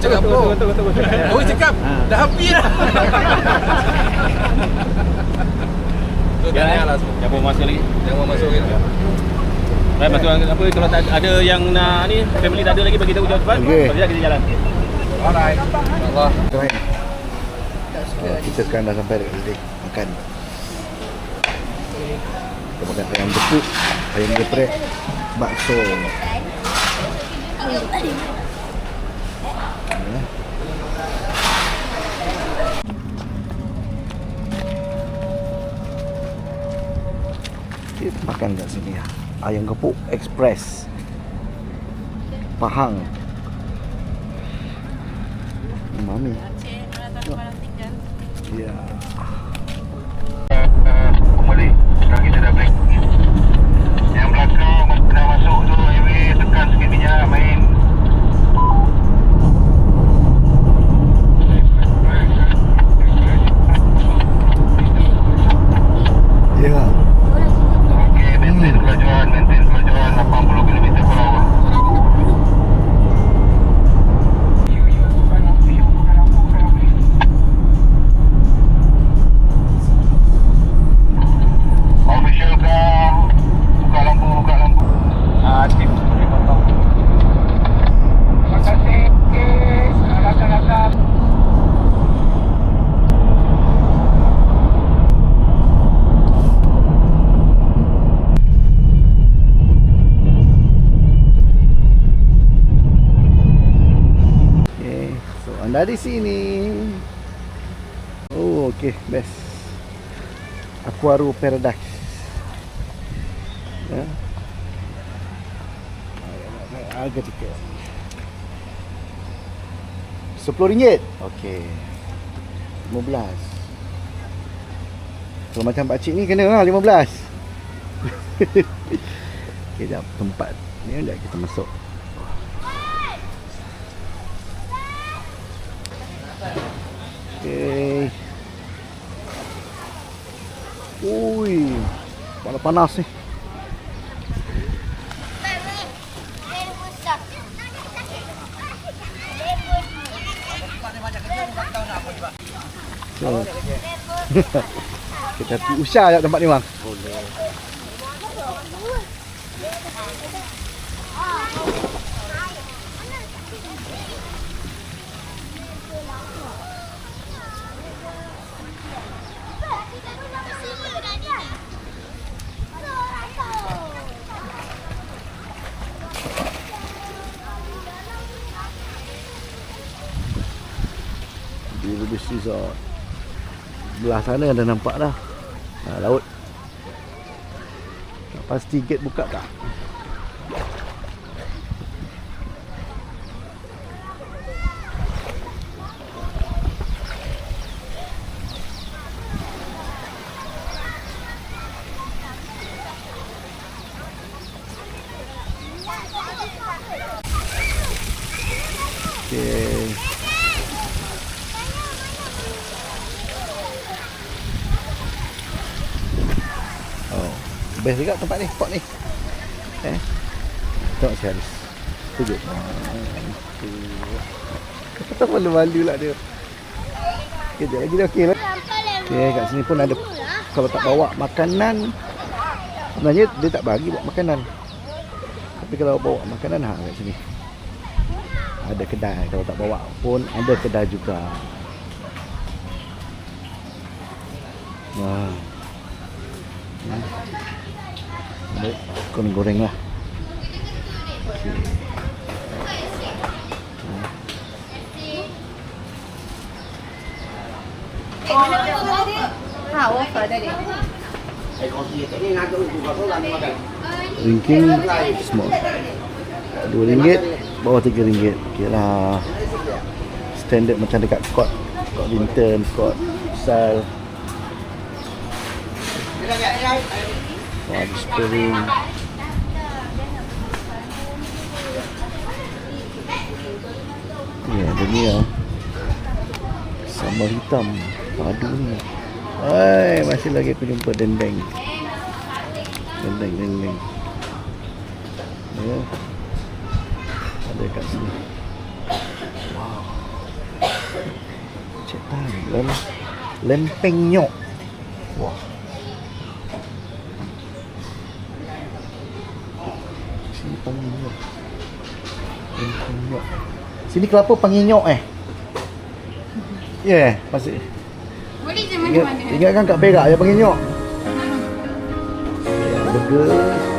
cakap apa? Awak cakap dah habis dah. Jangan lah. Jangan buang masa lagi. Jangan masuk lagi. Baik, masuk apa kalau tak ada yang nak ni family tak ada lagi bagi tahu jauh cepat. Okey. Lepas tu kita jalan. Alright. Allah. Kita sekarang dah sampai dekat sini makan. Kita makan ayam gepuk, ayam geprek, bakso. Kita makan kat sini ya. Ayam gepuk express Pahang. Mami. Ya. Kembali, sekarang kita dah break. Yang belakang dah masuk tu, highway tekan sikit minyak, main. Ya. Okey, maintain kelajuan 80 km/h. Official kah? Buka lampu. Aktif potong. Terima kasih. Rakan-rakan. Okay, so anda di sini. Oh, okay, best. Aquaro Paradise. Ya. Harga tiket RM10. Okey. 15. Kalau macam pakcik ni kena lah 15. Okey, jap tempat ni dah kita masuk. Okey. Ui, panas ni. So, kita pergi Usha kat tempat ni bang. Boleh. Di Rubis Resort. Belah sana dah nampak dah. Laut. Tak pasti gate buka tak? Okay. Best juga tempat ni, spot ni. Tengok si Haris. Setuju. Kita malu-malu lah dia. Kejap lagi dah okey lah. Okay, kat sini pun ada. Kalau tak bawa makanan, sebenarnya dia tak bagi bawa makanan. Tapi kalau bawa makanan, kat sini ada kedai. Kalau tak bawa pun ada kedai juga. Wah. Baik, goreng lah. Ringgit small. RM2, bawah RM3. Okey lah. Standard macam dekat Scott Linton, Scott Sal. Wah, ada spring. Ya, ada ni lah. Sambal hitam. Padu ni. Hai, masih lagi aku jumpa dendeng. Dendeng. Ya. Ada kat sini. Cik Tan, lempeng nyok. Wah. Sini panggil nyok. Lempeng nyok. Sini kelapa panggil nyok Ya, masih. Boleh je mana-mana. Ingatkan Kak Perak yang panggil nyok. Ya, burger.